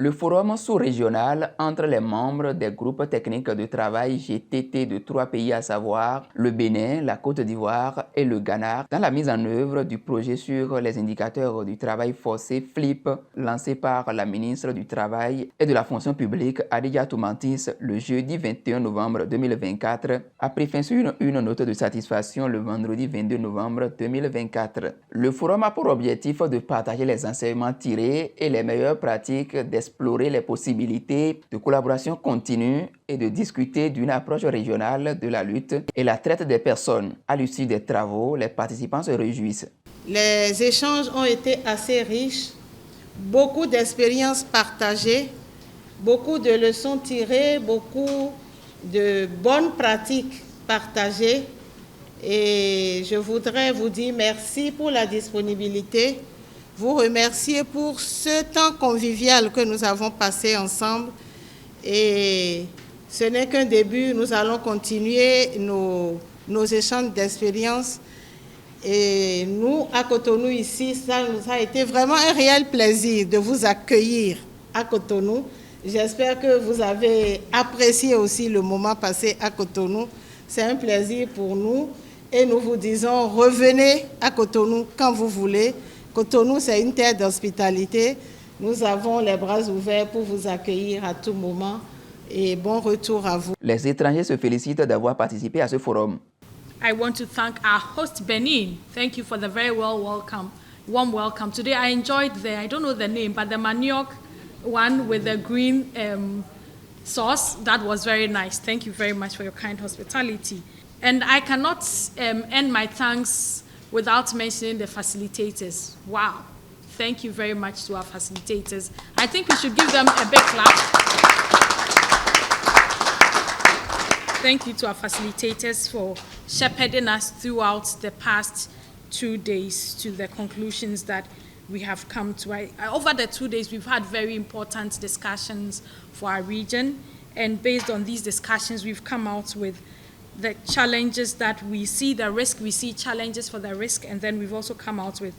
Le forum sous-régional entre les membres des groupes techniques de travail GTT de 3 pays, à savoir le Bénin, la Côte d'Ivoire et le Ghana, dans la mise en œuvre du projet sur les indicateurs du travail forcé FLIP, lancé par la ministre du Travail et de la Fonction publique Adja Toumantis le jeudi 21 novembre 2024, a pris fin sur une note de satisfaction le vendredi 22 novembre 2024. Le forum a pour objectif de partager les enseignements tirés et les meilleures pratiques, d'explorer les possibilités de collaboration continue et de discuter d'une approche régionale de la lutte et la traite des personnes. À l'issue des travaux, les participants se réjouissent. Les échanges ont été assez riches, beaucoup d'expériences partagées, beaucoup de leçons tirées, beaucoup de bonnes pratiques partagées. Et je voudrais vous dire merci pour la disponibilité, vous remercier pour ce temps convivial que nous avons passé ensemble. Et ce n'est qu'un début, nous allons continuer nos échanges d'expériences. Et nous, à Cotonou, ici, ça nous a été vraiment un réel plaisir de vous accueillir à Cotonou. J'espère que vous avez apprécié aussi le moment passé à Cotonou. C'est un plaisir pour nous. Et nous vous disons, revenez à Cotonou quand vous voulez. Cotonou, c'est une terre d'hospitalité. Nous avons les bras ouverts pour vous accueillir à tout moment. Et bon retour à vous. Les étrangers se félicitent d'avoir participé à ce forum. I want to thank our host, Benin. Thank you for the very warm welcome. Today I enjoyed I don't know the name, but the manioc one with the green sauce. That was very nice. Thank you very much for your kind hospitality. And I cannot end my thanks without mentioning the facilitators. Wow. Thank you very much to our facilitators. I think we should give them a big clap. Thank you to our facilitators for shepherding us throughout the past 2 days to the conclusions that we have come to. Over the 2 days, we've had very important discussions for our region. And based on these discussions, we've come out with the challenges that we see, the risk, we see challenges for the risk, and then we've also come out with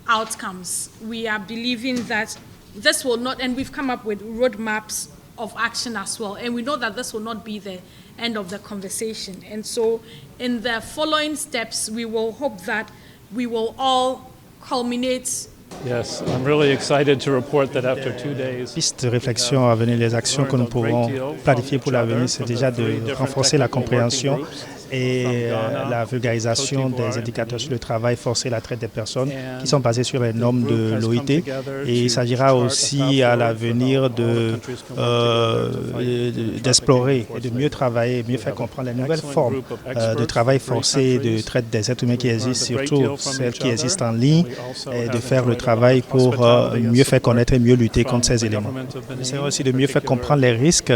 outcomes. We are believing that this will not, and we've come up with roadmaps of action as well, and we know that this will not be the end of the conversation. And so in the following steps, we will hope that we will all culminate. Yes, I'm really excited to report that after 2 days. Piste de réflexion à venir, les actions que nous pourrons planifier pour l'avenir, c'est déjà de renforcer la compréhension et la vulgarisation des indicateurs sur le travail forcé et la traite des personnes qui sont basés sur les normes de l'OIT. Et il s'agira aussi à l'avenir d'explorer et de mieux travailler, mieux faire comprendre les nouvelles formes de travail forcé et de traite des êtres humains qui existent, surtout celles qui existent en ligne, et de faire le travail pour mieux faire connaître et mieux lutter contre ces éléments. C'est aussi de mieux faire comprendre les risques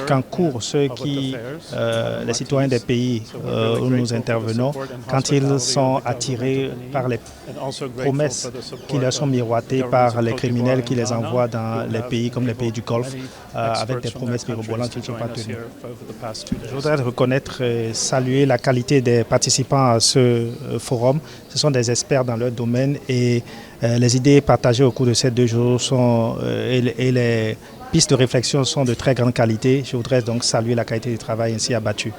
qu'encourent les citoyens des pays où nous intervenons quand ils sont attirés par les promesses qui leur sont miroitées par les criminels qui les envoient dans les pays comme les pays du Golfe avec des promesses mirobolantes qui ne sont pas tenues. Je voudrais reconnaître et saluer la qualité des participants à ce forum. Ce sont des experts dans leur domaine et les idées partagées au cours de ces 2 jours et les pistes de réflexion sont de très grande qualité. Je voudrais donc saluer la qualité du travail ainsi abattu.